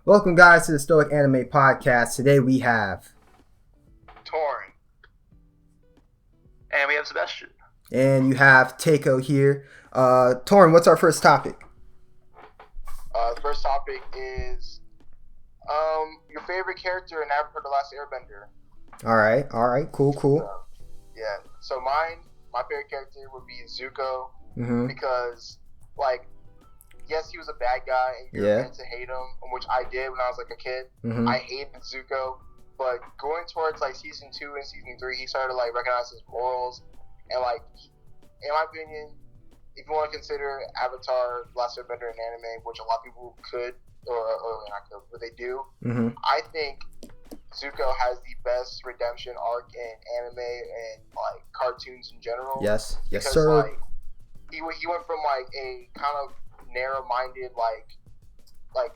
Welcome, guys, to the Stoic Anime Podcast. Today we have Torn. And we have Sebastian. And you have Taeko here. Torn, what's our first topic? The first topic is your favorite character in Avatar: The Last Airbender. All right, cool. So my favorite character would be Zuko, because, like, yes, he was a bad guy, and you're meant to hate him, which I did when I was, like, a kid. I hated Zuko, but going towards, like, Season 2 and Season 3, he started to, like, recognize his morals, and, like, in my opinion, if you want to consider Avatar: The Last Airbender an anime, which a lot of people could, or not could, but they do, I think Zuko has the best redemption arc in anime and, like, cartoons in general. Yes, because, sir. Like, he went from, like, a kind of narrow-minded, like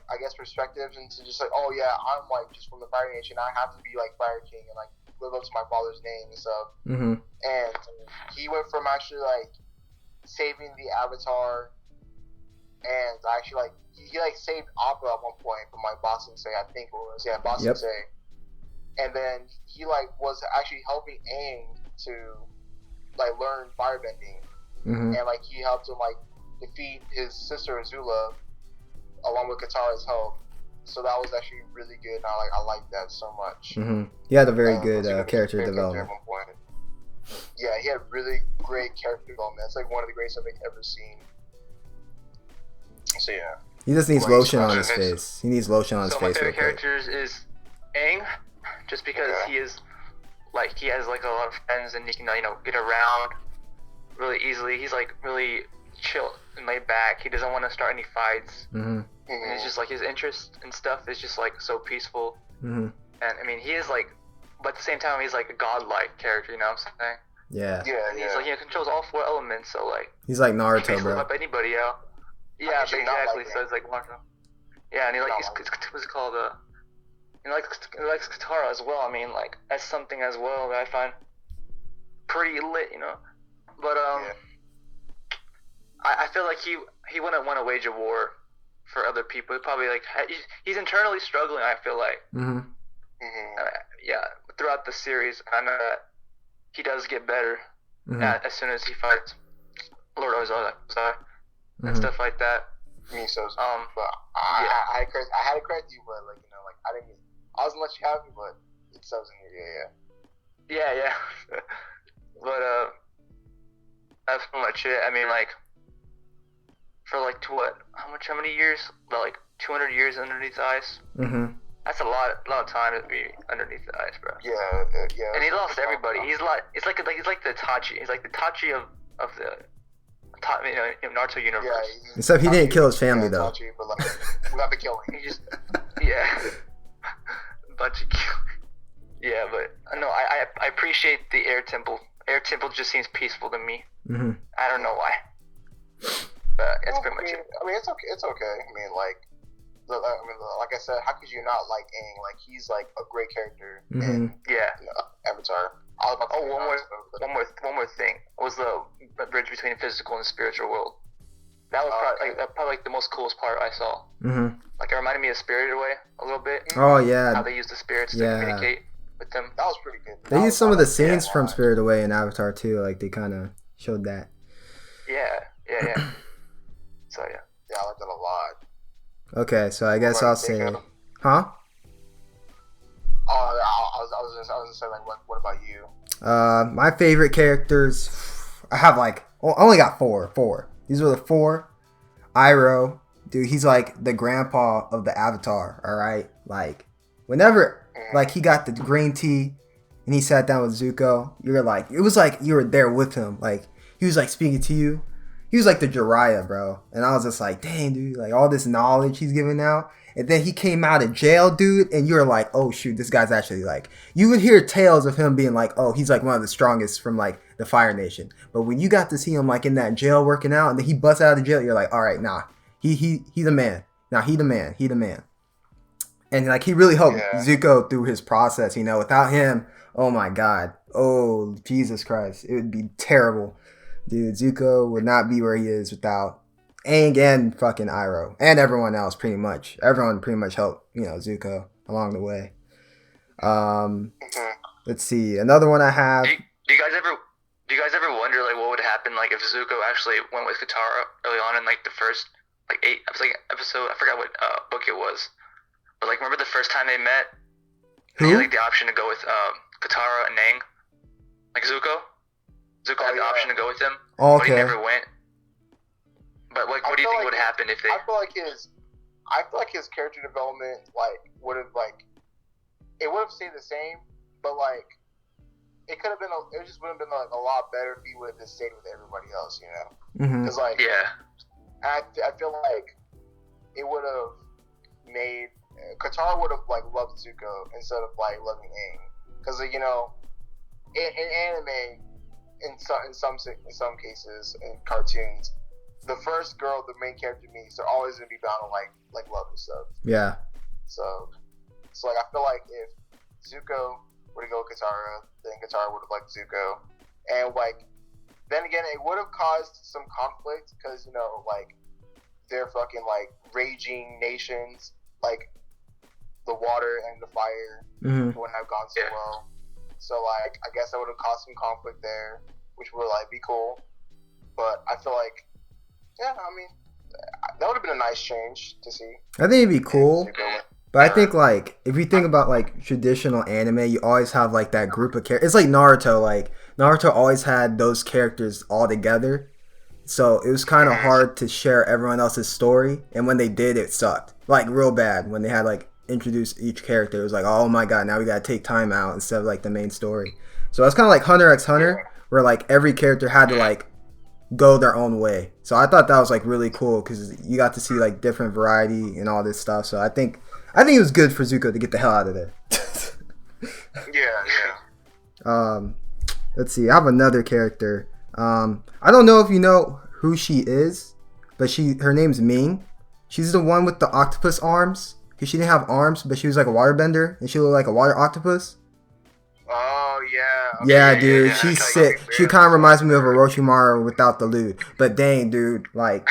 I guess perspectives, into just like, oh yeah, I'm, like, just from the Fire Nation, I have to be like Fire King and, like, live up to my father's name and stuff. And he went from actually, like, saving the Avatar, and actually, like, he like saved Appa at one point from, like, Ba Sing Se, I think it was, Ba Sing Se. And then he, like, was actually helping Aang to, like, learn firebending, and, like, he helped him, like, defeat his sister Azula along with Katara's help. So that was actually really good, and I like that so much. He had a very good character development. At one point. Yeah, he had really great character development. It's like one of the greatest I've ever seen. So yeah. He just needs lotion on his face. He needs lotion on his face. So my favorite characters is Aang, just because he is, like, he has, like, a lot of friends, and he can, you know, get around really easily. He's, like, really chill and laid back. He doesn't want to start any fights. And it's just, like, his interest and stuff is just, like, so peaceful. And I mean, he is, like, but at the same time, he's, like, a godlike character, you know what I'm saying? Yeah. He's like, he controls all 4 elements, so, like, he's like Naruto, he can bro. up anybody out. Yeah, exactly. So it's like Naruto. Yeah, and he, like, what's it called? He likes Katara as well. I mean, like, that's something as well that I find pretty lit, you know. But I feel like he wouldn't want to wage a war for other people. He'd probably, like, he's internally struggling, I feel like. Yeah, throughout the series, I know that he does get better as soon as he fights Lord Ozai and stuff like that. But I had to correct you, but, like, you know, like, I was gonna let you have it, but it says in here, yeah. But that's pretty much it. I mean, like, for, like, how many years? About, like, 200 years underneath the ice. That's a lot of time to be underneath the ice, bro. Yeah. And he lost everybody. He's like the Itachi. He's like the Itachi of the Naruto universe. Yeah, except he didn't kill his family, though. Itachi, but, like, we have to kill him. He just bunch of yeah, but no, I appreciate the Air Temple. Air Temple just seems peaceful to me. I don't know why, but it's pretty much it. I mean, it's okay. I mean, like I said, how could you not like Aang? Like, he's, like, a great character in Avatar. One more thing was the bridge between physical and spiritual world. That was probably like the most coolest part I saw. Like, it reminded me of Spirited Away a little bit. Oh yeah. How they use the spirits to communicate with them. That was pretty good. They used some of the scenes from Spirited Away in Avatar too. Like, they kind of showed that. Yeah. So yeah. Yeah, I like that a lot. Okay, so I guess I'll say, huh? Oh, I was gonna say, like, what about you? My favorite characters, I have, like, I only got four. These are the 4. Iroh, dude, he's like the grandpa of the Avatar. All right, like, whenever, like, he got the green tea and he sat down with Zuko, you're like, it was like you were there with him. Like, he was, like, speaking to you. He was like the Jiraiya, bro. And I was just like, dang, dude, like, all this knowledge he's giving out. And then he came out of jail, dude, and you're like, oh, shoot, this guy's actually, like, you would hear tales of him being like, oh, he's, like, one of the strongest from, like, the Fire Nation. But when you got to see him, like, in that jail working out, and then he busts out of the jail, you're like, all right, nah, he's the man. Nah, he the man. And, like, he really helped Zuko through his process, you know. Without him, oh, my God. Oh, Jesus Christ. It would be terrible. Dude, Zuko would not be where he is without Aang and fucking Iroh and everyone else pretty much. Everyone pretty much helped, Zuko along the way. Let's see. Another one I have. Do you guys ever wonder like what would happen like if Zuko actually went with Katara early on in like the first like episode? I forgot what book it was, but like remember the first time they met? Who? He had like the option to go with Katara and Aang. Like Zuko had the option to go with him, Oh, but okay. he never went. But like, what do you think would happen if they? I feel like his character development would have it would have stayed the same, but like it could have been it just would have been like a lot better if he would have just stayed with everybody else, Mhm. Because like Yeah. I feel like it would have made Katara would have like loved Zuko instead of like loving Aang, because in anime, in some cases in cartoons, the first girl the main character meets, they're always gonna be bound to like love and stuff. Yeah. So like I feel like if Zuko were to go with Katara, then Katara would have liked Zuko, and like then again it would have caused some conflict because like they're fucking like raging nations, like the water and the fire wouldn't have gone so well. So like I guess that would have caused some conflict there, which would like be cool. But I feel like that would have been a nice change to see. I think it'd be cool. But I think, like, if you think about, like, traditional anime, you always have, like, that group of characters. It's like Naruto. Like, Naruto always had those characters all together. So it was kind of hard to share everyone else's story. And when they did, it sucked. Like, real bad. When they had, like, introduced each character, it was like, oh my god, now we gotta take time out instead of, like, the main story. So it's kind of like Hunter x Hunter, where, like, every character had to, like, go their own way. So I thought that was, like, really cool because you got to see, like, different variety and all this stuff. So I think it was good for Zuko to get the hell out of there. Yeah. Let's see. I have another character. I don't know if you know who she is, but her name's Ming. She's the one with the octopus arms. Because she didn't have arms, but she was like a waterbender, and she looked like a water octopus. Oh, yeah. Okay. Yeah, dude. She's sick. She kind of reminds me of Orochimaru without the lewd. But dang, dude. Like,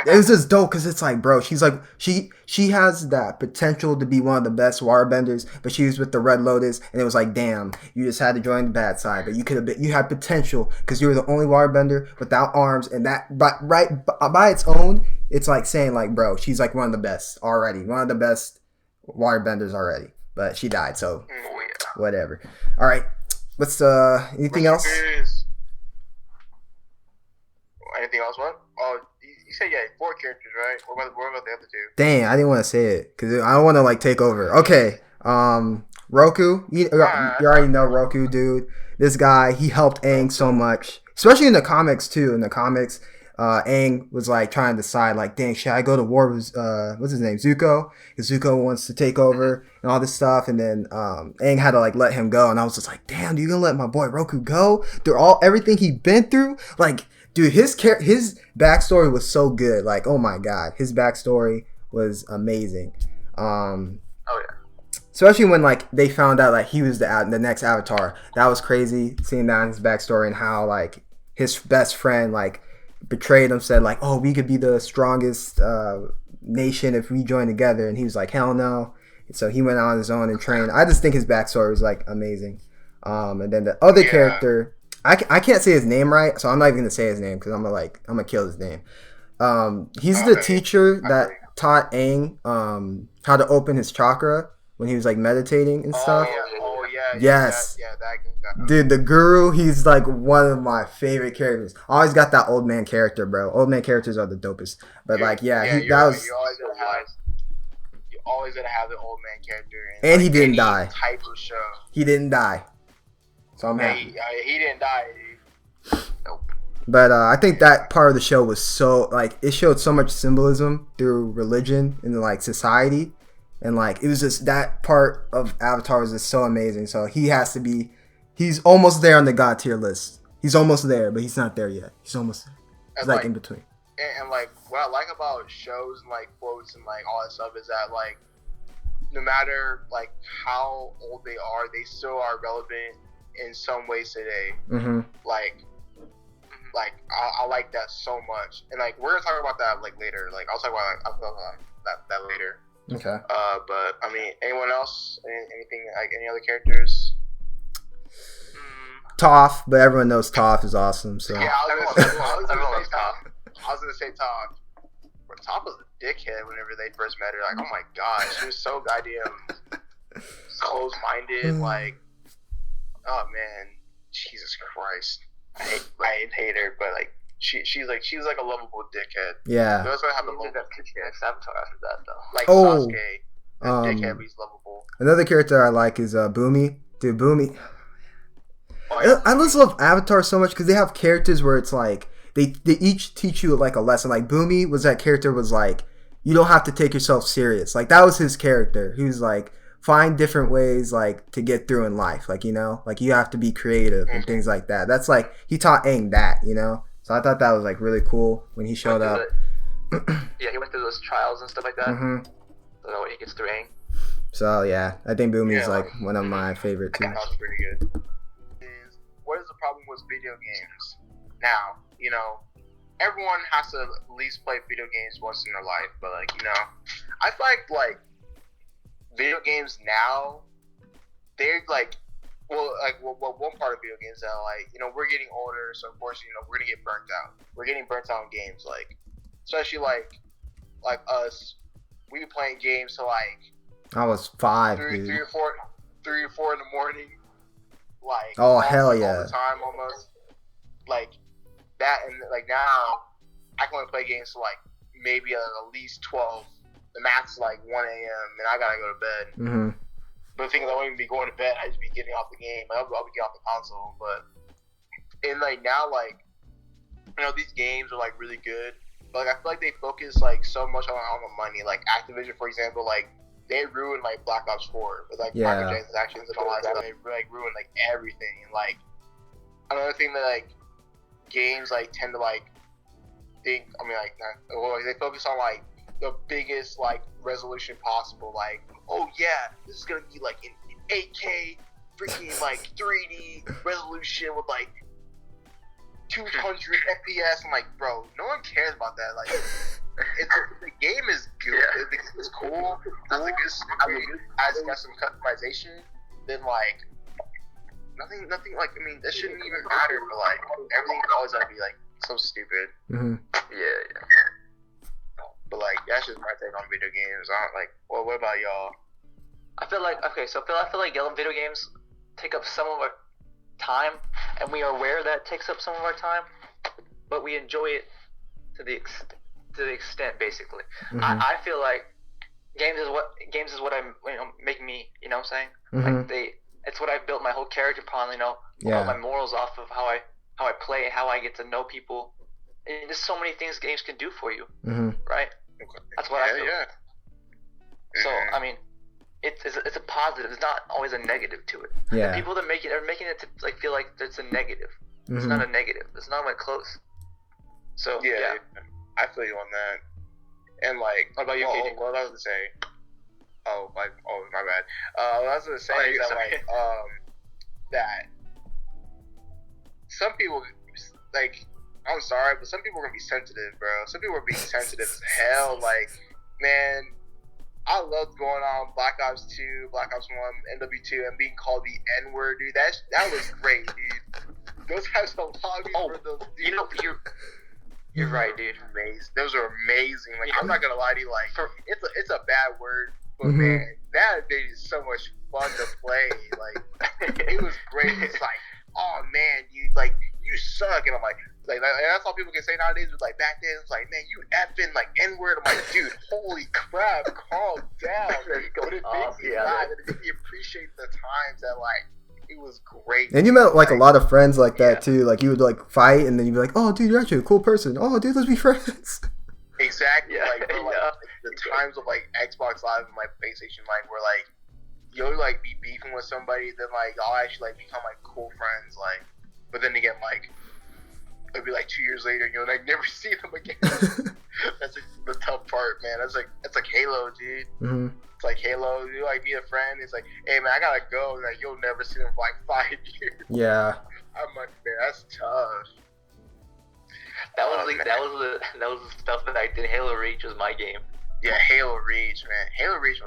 it was just dope because it's like, bro, she's like, she has that potential to be one of the best waterbenders, but she was with the Red Lotus, and it was like, damn, you just had to join the bad side, but you had potential because you were the only waterbender without arms, and that, by its own, it's like saying like, bro, she's like one of the best already, one of the best waterbenders already, but she died, so whatever. All right, let's anything else? Anything else? What? Oh. You said 4 characters, right? What about the other 2? Dang, I didn't want to say it because I don't want to like take over. Okay, Roku. You already know Roku, dude. This guy, he helped Aang so much, especially in the comics too. In the comics, Aang was like trying to decide, like, dang, should I go to war with what's his name, Zuko? Because Zuko wants to take over and all this stuff, and then Aang had to like let him go, and I was just like, damn, you gonna let my boy Roku go through everything he'd been through, like. Dude, his backstory was so good. Like, oh my god, his backstory was amazing. Especially when like they found out like he was the next Avatar. That was crazy seeing that in his backstory and how like his best friend like betrayed him. Said like, oh, we could be the strongest nation if we join together, and he was like, hell no. So he went on his own and trained. I just think his backstory was like amazing. And then the other character. I can't say his name right, so I'm not even gonna say his name because I'm gonna kill his name. He's the teacher that taught Aang how to open his chakra when he was like meditating and stuff. Yes. Dude, the guru, he's like one of my favorite characters. I always got that old man character, bro. Old man characters are the dopest. But you always gotta have the old man character. And he didn't die. Type of show. He didn't die. So I'm happy. He didn't die. Nope. But I think that part of the show was so like it showed so much symbolism through religion and like society, and like it was just that part of Avatar was just so amazing. So he's almost there on the God tier list. He's almost there, but he's not there yet. He's almost there. He's like in between. And like what I like about shows and like quotes and like all that stuff is that like no matter like how old they are, they still are relevant in some ways today. Mm-hmm. Like like I like that so much, and like we're gonna talk about that like later. Like I'll talk about that later. Okay. But I mean, anyone else? Anything like any other characters? Toph, but everyone knows Toph is awesome. So Yeah, I was gonna say Toph. But Toph was a dickhead whenever they first met her. Like, oh my god, she was so goddamn close-minded. Like, oh man, Jesus Christ, I hate her, but like she's like a lovable dickhead. yeah. You also have a lovable next Avatar after that though. like Oh. Sasuke. Dickhead, but he's lovable. Another character I like is Boomy. Dude, Boomy. Oh, yeah. I just love Avatar so much because they have characters where it's like they each teach you like a lesson. Like Boomy was that character was like you don't have to take yourself serious. Like that was his character. He was like find different ways like to get through in life. Like like you have to be creative and things like that. That's like he taught Aang that. So I thought that was like really cool when he showed up. Yeah, he went through those trials and stuff like that. Mm-hmm. So that way he gets through Aang. So yeah, I think Boomy is like one of my favorite too. That was pretty good. What is the problem with video games? Now, everyone has to at least play video games once in their life, but like, I feel like video games now, they're like, one part of video games that like, we're getting older, so of course, we're gonna get burnt out. We're getting burnt out in games, like, especially like us, we be playing games to like I was 5, three dude. or four in the morning. Like Oh, hell yeah. all the time almost like that, and like now I can only play games to like maybe at least 12, the max like 1 a.m. and I gotta go to bed. Mm-hmm. But the thing is, I won't even be going to bed. I just be getting off the game. I'll be getting off the console. But and like now, like these games are like really good. But like I feel like they focus like so much on the money. Like Activision, for example, like they ruined like Black Ops 4 with like microtransactions and all that stuff. They like ruined like everything. And like another thing that like games like tend to like think. I mean like they focus on like the biggest like resolution possible. Like, oh yeah, this is gonna be like in 8K, freaking like 3D resolution with like 200 FPS. I'm like, bro, no one cares about that. Like, the game is good. Yeah. If the game is cool. It's got some customization. Then like nothing. Like I mean, that shouldn't even matter. But like everything is always gonna be like so stupid. Mm-hmm. Yeah. But like that's just my take on video games. I don't like. Well, what about y'all? I feel like video games take up some of our time, and we are aware that it takes up some of our time, but we enjoy it to the extent basically. Mm-hmm. I feel like games is what I'm make me, what I'm saying? Mm-hmm. Like it's what I've built my whole character upon, all my morals off of how I play and how I get to know people. And there's so many things games can do for you, Mm-hmm. right? That's what I feel. Yeah. So I mean, it's a positive. It's not always a negative to it. Yeah. The people that make it are making it to like feel like it's a negative. Mm-hmm. It's not a negative. It's not even close. So yeah. I feel you on that. And like, What about you, KJ? What I was gonna say? Oh my bad. What I was gonna say is that like that some people like. I'm sorry, but some people are gonna be sensitive, bro. Some people are being sensitive as hell. Like, man, I loved going on Black Ops 2, Black Ops 1, MW2, and being called the N-word, dude. That was great, dude. Those guys don't log me for those. Dude. You're right, dude. Amazing. Those are amazing. Like, I'm not gonna lie to you. Like, it's a bad word, but Mm-hmm. man, that dude is so much fun to play. Like, it was great. It's like, oh man, dude, like you suck, and I'm like that's all people can say nowadays. But like back then, it's like, man, you effing like N-word. I'm like, dude, holy crap, calm down. But it makes me laugh, and it makes me appreciate the times that like it was great. And you met like a lot of friends like that too. Like you would like fight, and then you'd be like, "Oh, dude, you're actually a cool person. Oh, dude, let's be friends." Exactly. Like, bro, like the times of like Xbox Live and like PlayStation Live, where like you'll like be beefing with somebody, then like y'all actually like become like cool friends. Like, but then again, like it'll be like 2 years later, and you'll like never see them again. That's like, the tough part, man. It's like Halo, dude. Mm-hmm. It's like Halo. You like meet a friend. It's like, hey man, I gotta go. Like you'll never see them for like 5 years. Yeah. I'm like, man, that's tough. That was the stuff that I did. Halo Reach was my game. Yeah, Halo Reach, man. Halo Reach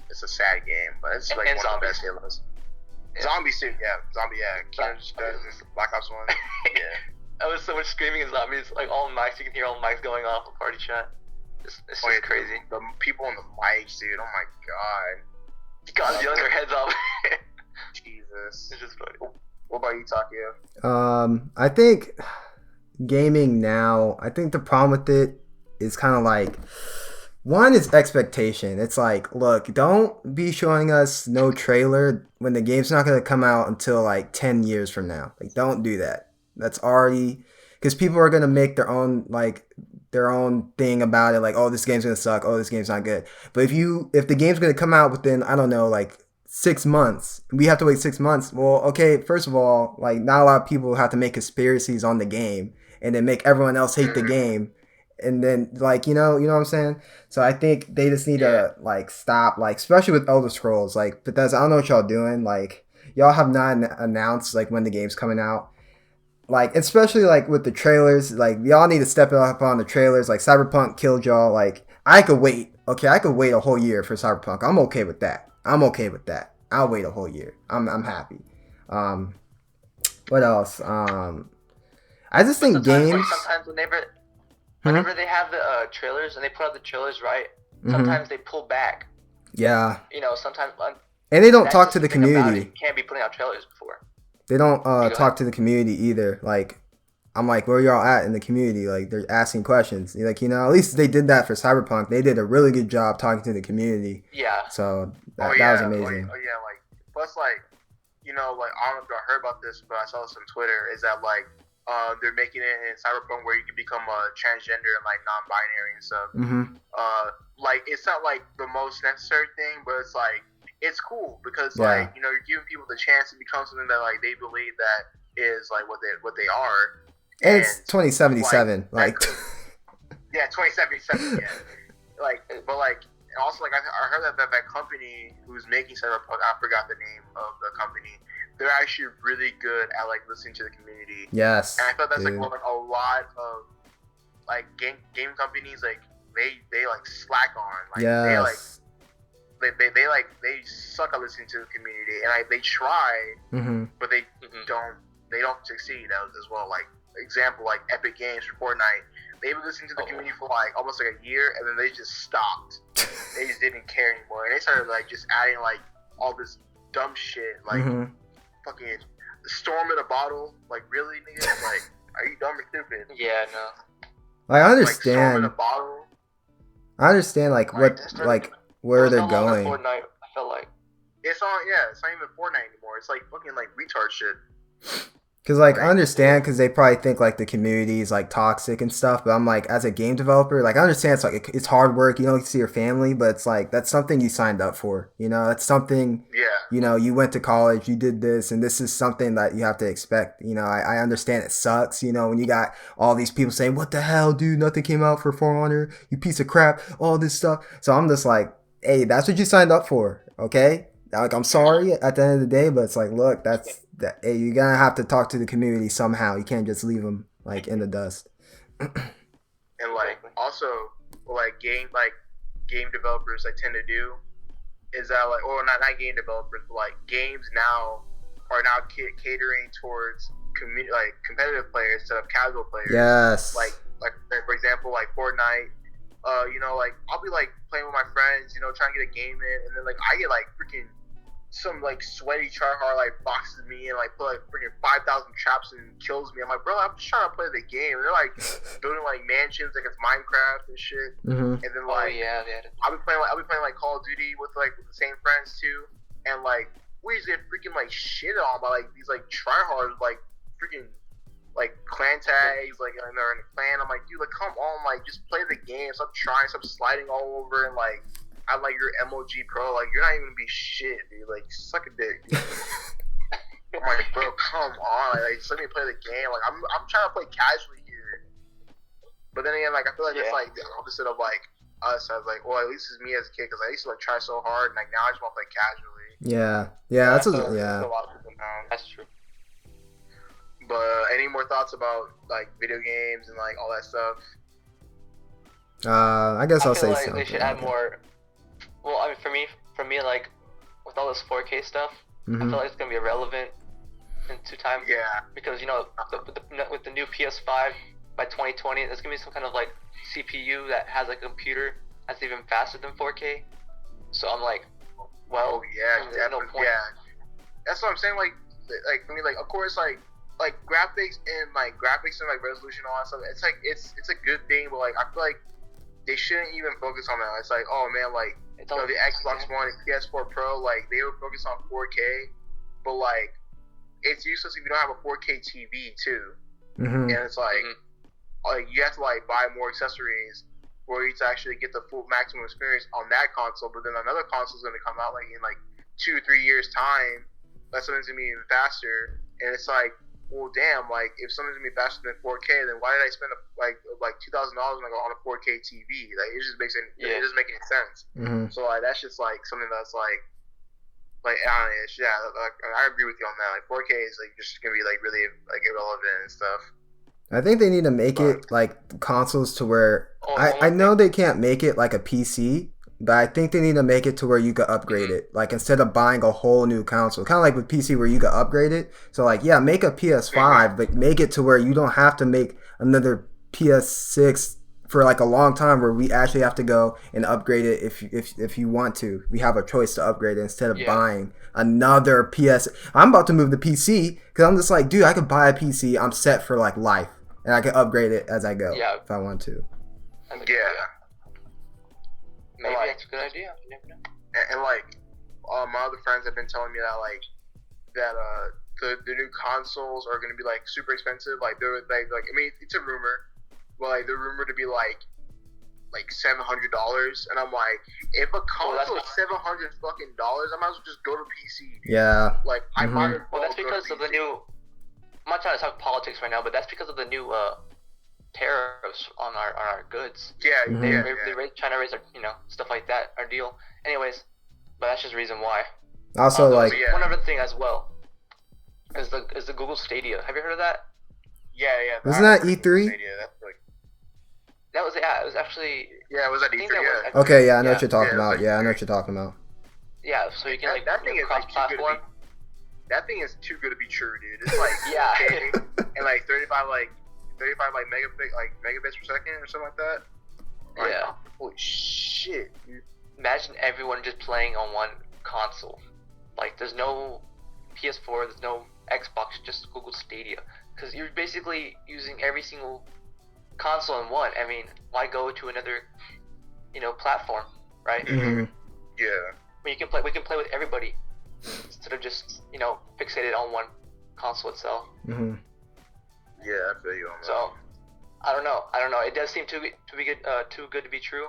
it's a sad game, but it's like one of the best Halos. Yeah. Zombies too, yeah. Black Ops 1. Yeah. That was so much screaming and zombies, like all mics. You can hear all mics going off a party chat. It's just crazy. The people on the mics, dude. Oh my god. You got yelling their heads off. Jesus. It's just funny. What about you, Taeko? I think gaming now, I think the problem with it is kind of like, one is expectation. It's like, look, don't be showing us no trailer when the game's not going to come out until like 10 years from now. Like, don't do that. That's already, because people are going to make their own thing about it. Like, oh, this game's going to suck. Oh, this game's not good. But if the game's going to come out within, I don't know, like 6 months, we have to wait 6 months. Well, okay, first of all, like, not a lot of people have to make conspiracies on the game and then make everyone else hate the game. And then, like, you know what I'm saying? So I think they just need to, like, stop, like, especially with Elder Scrolls. Like, Bethesda, I don't know what y'all doing. Like, y'all have not announced, like, when the game's coming out. Like, especially, like, with the trailers. Like, y'all need to step it up on the trailers. Like, Cyberpunk killed y'all. Like, I could wait. Okay, I could wait a whole year for Cyberpunk. I'm okay with that. I'll wait a whole year. I'm happy. What else? I just think games... Sometimes whenever they have the trailers and they put out the trailers right, sometimes they pull back. Yeah. You know, sometimes. And they don't talk to the community. You can't be putting out trailers before. They don't talk to the community either. Like, I'm like, where y'all at in the community? Like, they're asking questions. Like, you know, at least they did that for Cyberpunk. They did a really good job talking to the community. Yeah. So that was amazing. Like, plus, like, you know, like, I don't know if y'all heard about this, but I saw this on Twitter, is that, like, they're making it in Cyberpunk where you can become a transgender and like non-binary and stuff. Like, it's not like the most necessary thing, but it's like it's cool because like, you know, you're giving people the chance to become something that like they believe that is like what they are. And it's 2077, like yeah, 2077. Yeah, like, but like, and also like I heard that company who's making Cyberpunk, I forgot the name of the company. They're actually really good at like listening to the community. Yes. And I thought that's like what like a lot of like game companies like they like slack on. Like they suck at listening to the community, and like they try, but they don't succeed as well. Like example, like Epic Games for Fortnite, they've been listening to the community for like almost like a year, and then they just stopped. They just didn't care anymore, and they started like just adding like all this dumb shit like. Fucking storm in a bottle, like really, nigga? Like, are you dumb or stupid? Yeah, no. I understand. Like, storm in a bottle. I understand, like what, like where they're going. Fortnite, I felt like it's not even Fortnite anymore. It's like fucking like retard shit. Because, like, I understand because they probably think, like, the community is, like, toxic and stuff. But I'm, like, as a game developer, like, I understand it's, like, it's hard work. You don't get to see your family. But it's, like, that's something you signed up for. You know, that's something, you know, you went to college, you did this. And this is something that you have to expect. You know, I understand it sucks, you know, when you got all these people saying, what the hell, dude? Nothing came out for For Honor. You piece of crap. All this stuff. So I'm just like, hey, that's what you signed up for. Okay? Like, I'm sorry at the end of the day. But it's like, look, hey, you're gonna have to talk to the community somehow. You can't just leave them like in the dust. And like also, like game developers like tend to do is that like, or not game developers, but like games now are catering towards competitive players instead of casual players. Yes. Like for example, like Fortnite. You know, like I'll be like playing with my friends, you know, trying to get a game in, and then like I get like freaking some like sweaty tryhard like boxes me and like put like freaking 5,000 traps and kills me. I'm like, bro, I'm just trying to play the game. And they're like building like mansions like it's Minecraft and shit. And then like I'll be playing like Call of Duty with the same friends too. And like we just get freaking like shit on by like these like tryhards like freaking like clan tags like and they're in a clan. I'm like, dude, like come on, like just play the game. Stop sliding all over and like. I'm like your MOG pro, like you're not even gonna be shit, dude. Like suck a dick. Dude. I'm like, bro, come on, like just let me play the game. Like I'm trying to play casually here. But then again, like I feel like it's like the opposite of like us. I was like, well, at least it's me as a kid because I used to like try so hard, and like now I just want to play casually. Yeah, that's a lot of people now. That's true. But any more thoughts about like video games and like all that stuff? I guess I'll I feel say like something. they should add more. Well, I mean, for me, like with all this 4K stuff, I Mm-hmm. feel like it's gonna be irrelevant into time. Yeah. Because with the new PS5 by 2020, there's gonna be some kind of like CPU that has a computer that's even faster than 4K. So I'm like, well, Oh yeah, there's no definitely. point. Yeah, that's what I'm saying. Like for me, like of course, like graphics and like resolution and all that stuff. It's like it's a good thing, but like I feel like they shouldn't even focus on that. It's like, oh man, like It's you know, all the Xbox One and PS4 Pro, like they were focused on 4K, but like it's useless if you don't have a 4K TV too. Mm-hmm. And it's like you have to like buy more accessories for you to actually get the full maximum experience on that console. But then another console is going to come out like in like 2-3 years time. That something's going to be even faster, and it's like, well, damn, like if something's gonna be faster than 4K, then why did I spend like $2,000 on a 4K TV? Like it just makes it doesn't make any sense. Mm-hmm. So like that's just like something that's like I don't know, yeah, like, I agree with you on that. Like 4K is like just gonna be like really like irrelevant and stuff. I think they need to make it like consoles to where I know they can't make it like a PC, but I think they need to make it to where you could upgrade it. Like instead of buying a whole new console, kind of like with PC where you could upgrade it. So like yeah, make a PS5, but make it to where you don't have to make another PS6 for like a long time where we actually have to go and upgrade it if you want to. We have a choice to upgrade it instead of buying another PS. I'm about to move to PC because I'm just like, dude, I could buy a PC. I'm set for like life, and I can upgrade it as I go if I want to. Maybe that's a good idea. You never know. And like my other friends have been telling me that like that the new consoles are gonna be like super expensive. Like they're like I mean it's a rumor, but like they're rumored to be like $700, and I'm like, if a console is $700 fucking dollars, I might as well just go to PC. Yeah. Like I might as well. Well, that's because of the new. I'm not trying to talk politics right now, but that's because of the new tariffs on our goods. Yeah, they're trying to raise our, stuff like that, our deal. Anyways, but that's just the reason why. Also, like one other thing as well is the Google Stadia. Have you heard of that? Yeah. Wasn't that E3? That was it was actually. Yeah, it was at E3. Yeah. Okay, yeah, I know what you're talking about. Yeah, I know what you're talking about. Yeah, so you can that thing is cross-platform. That thing is too good to be true, dude. It's like and like 35 megabits per second or something like that. Yeah. Holy shit, dude. Imagine everyone just playing on one console. Like, there's no PS4, there's no Xbox, just Google Stadia. Because you're basically using every single console in one. I mean, why go to another, platform, right? Mm-hmm. Yeah. We can play with everybody instead of just, fixated on one console itself. Mm-hmm. Yeah, I feel you on that. So, I don't know. It does seem too good to be true.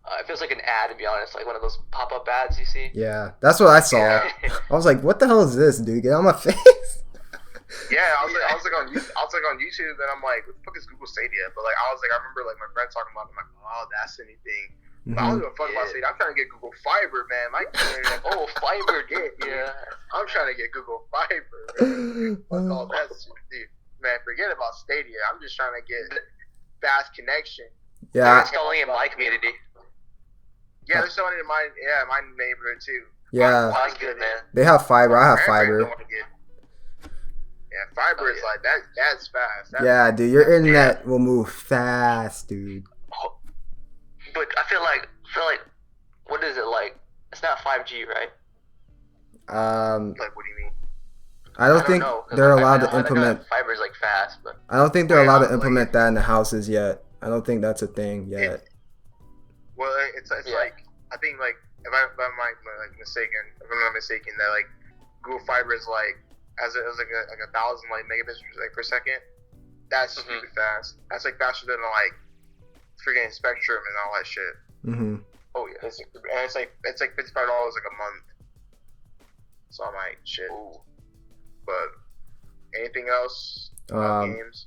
It feels like an ad, to be honest, like one of those pop-up ads you see. Yeah, that's what I saw. Yeah. I was like, "What the hell is this, dude? Get out of my face!" Yeah, I was on YouTube, and I'm like, "What the fuck is Google Stadia?" But like, I remember like my friends talking about it. I'm like, "Oh, that's anything." But I don't give a fuck about Stadia. I'm trying to get Google Fiber, man. My internet. Fiber, yeah. I'm trying to get Google Fiber. Man. Fuck all that shit, dude. Man, forget about Stadia. I'm just trying to get fast connection. Yeah. They're installing in my community. Yeah, they're selling it in my neighborhood too. Yeah. That's good, man. They have fiber. I have fiber. Yeah, fiber is like that. That's fast. Yeah, dude, your internet will move fast, dude. But I feel like, what is it like? It's not 5G, right? Like, what do you mean? I don't think they're allowed to implement. Fiber is like fast, but I don't think they're allowed to implement that in the houses yet. I don't think that's a thing yet. Well, it's like I think like if I'm not mistaken, that like Google Fiber is like as like 1,000 like megabits per second. That's stupid fast. That's like faster than like freaking Spectrum and all that shit. Mm-hmm. Oh yeah, it's like $55 like a month. So I'm like shit. Ooh. But anything else about games?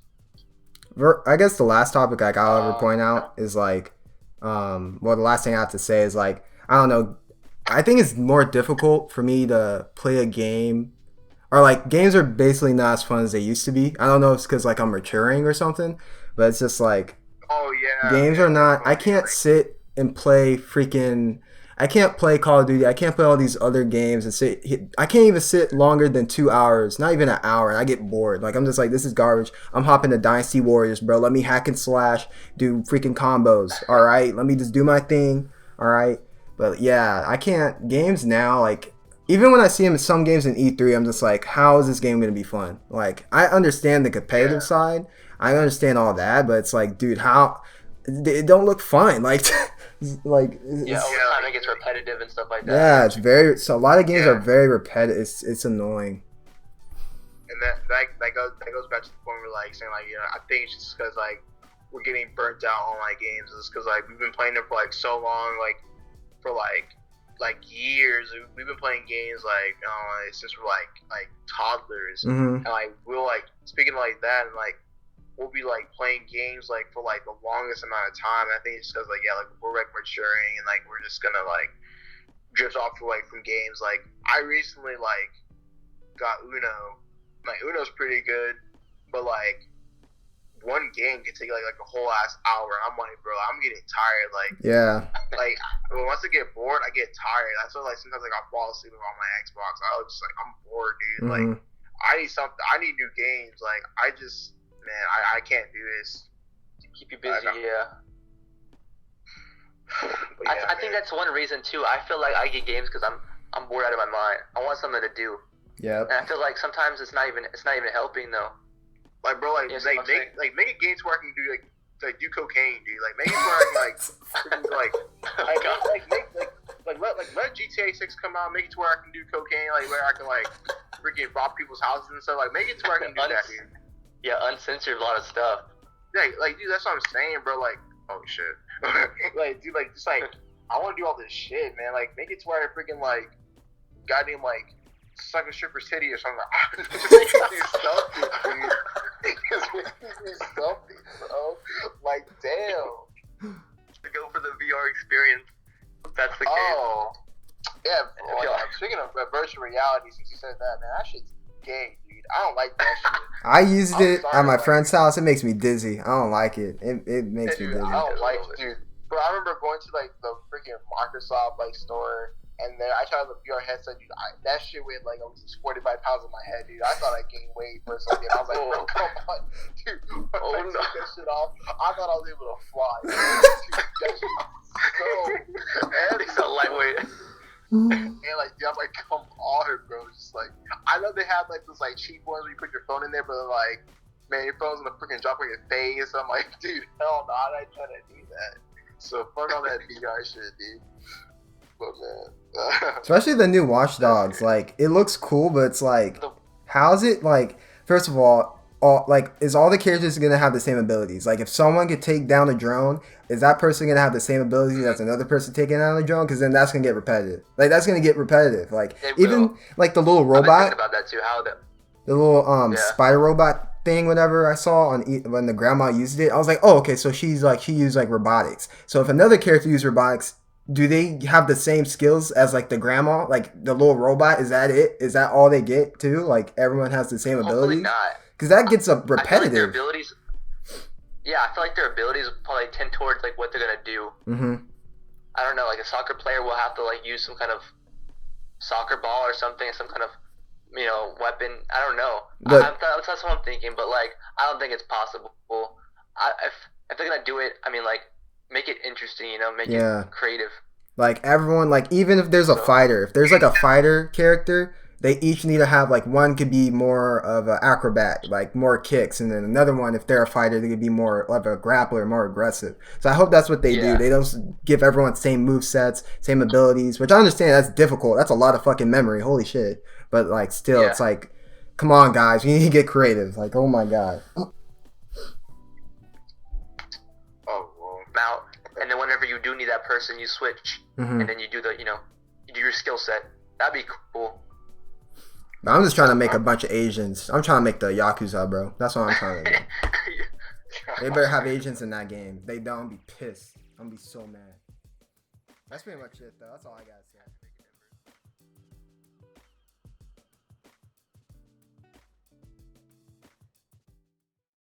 I guess the last topic like I'll ever point out is like, the last thing I have to say is like, I don't know, I think it's more difficult for me to play a game Or like games are basically not as fun as they used to be. I don't know if it's because like I'm maturing or something, but it's just like Oh yeah. games are not. I can't sit and play freaking. I can't play Call of Duty. I can't play all these other games and sit. I can't even sit longer than 2 hours. Not even an hour, and I get bored. Like I'm just like, this is garbage. I'm hopping to Dynasty Warriors, bro. Let me hack and slash, do freaking combos. All right, let me just do my thing. All right, but yeah, I can't. Games now, like even when I see them in some games in E3, I'm just like, how is this game gonna be fun? Like I understand the competitive side. I understand all that, but it's like, dude, how it don't look fun. Like, like over time it gets repetitive and stuff like that. Yeah, it's very. So a lot of games are very repetitive. It's annoying. And that goes back to the point where like saying like I think it's just because like we're getting burnt out on like games. It's because like we've been playing them for like so long, like for like years. We've been playing games like since we're like toddlers, and like we'll like speaking like that and like. We'll be like playing games like for like the longest amount of time. And I think it's because like like we're like maturing and like we're just gonna like drift off like from games. Like I recently like got Uno. Like Uno's pretty good, but like one game can take like a whole ass hour. I'm like, bro, I'm getting tired. Like like once I get bored, I get tired. That's why like sometimes like I fall asleep on my Xbox. I was just like I'm bored, dude. Like I need something. I need new games. Like man, I can't do this. Keep you busy, yeah. I think that's one reason too. I feel like I get games because I'm bored out of my mind. I want something to do. Yeah. And I feel like sometimes it's not even helping though. Like bro, make a game to where I can do like do cocaine, dude. Like make it where I can let GTA 6 come out. Make it to where I can do cocaine. Like where I can like freaking rob people's houses and stuff. Like make it to where I can do that, dude. Yeah, uncensored a lot of stuff. Yeah, like dude, that's what I'm saying, bro. Like, oh shit, like dude, like just like I want to do all this shit, man. Like, make it to where I freaking like, goddamn like, suck a stripper city or something. Just make me do something, dude. Just make me do something, bro. Like, damn. To go for the VR experience. That's the case. Oh, yeah. Speaking of virtual reality, since you said that, man, that shit's gay, dude. I don't like that shit. I used it at my friend's house. It makes me dizzy. I don't like it. It makes me dizzy. I don't like it, dude. Bro, I remember going to like the freaking Microsoft like store, and then I tried the VR headset, dude. That shit weighed like almost 45 pounds on my head, dude. I thought I gained weight for a second. I was like, bro, come on, dude. When I took that shit off, I thought I was able to fly. Dude, that shit was it's so lightweight. And like, dude, I'm like, come on, bro. Just like, I know they have like those like cheap ones where you put your phone in there, but like, man, your phone's gonna freaking drop on your face. I'm like, dude, hell no, I'm not trying to do that. So fuck all that VR shit, dude. But man, especially the new Watch Dogs, like it looks cool, but it's like, how's it like? First of all, is all the characters gonna have the same abilities? Like, if someone could take down a drone, is that person gonna have the same abilities as another person taking down a drone? Because then that's gonna get repetitive. Like, that's gonna get repetitive. Like, even like the little robot. I've been thinking about that too. How the little spider robot thing, whatever I saw on when the grandma used it, I was like, oh, okay, so she used like robotics. So if another character used robotics, do they have the same skills as like the grandma, like the little robot? Is that it? Is that all they get too? Like everyone has the same abilities? Not. Because that gets up repetitive. I feel like their abilities. Yeah, I feel like their abilities will probably tend towards like what they're gonna do. I don't know, like a soccer player will have to like use some kind of soccer ball or something, some kind of weapon. I don't know. That's what I'm thinking, but like I don't think it's possible. If they're gonna do it, I mean like make it interesting, make it creative. Like everyone, like even if there's a fighter, if there's like a fighter character, they each need to have like one could be more of an acrobat, like more kicks, and then another one, if they're a fighter, they could be more of a grappler, more aggressive. So I hope that's what they do. They don't give everyone the same move sets, same abilities, which I understand that's difficult. That's a lot of fucking memory. Holy shit. But like still, it's like, come on guys, we need to get creative. Like, oh my god. Now, and then whenever you do need that person, you switch, and then you do the, you do your skill set. That'd be cool. I'm just trying to make a bunch of Asians. I'm trying to make the Yakuza, bro. That's what I'm trying to do. They better have Asians in that game. If they don't, be pissed. I'm gonna be so mad. That's pretty much it, though. That's all I gotta say.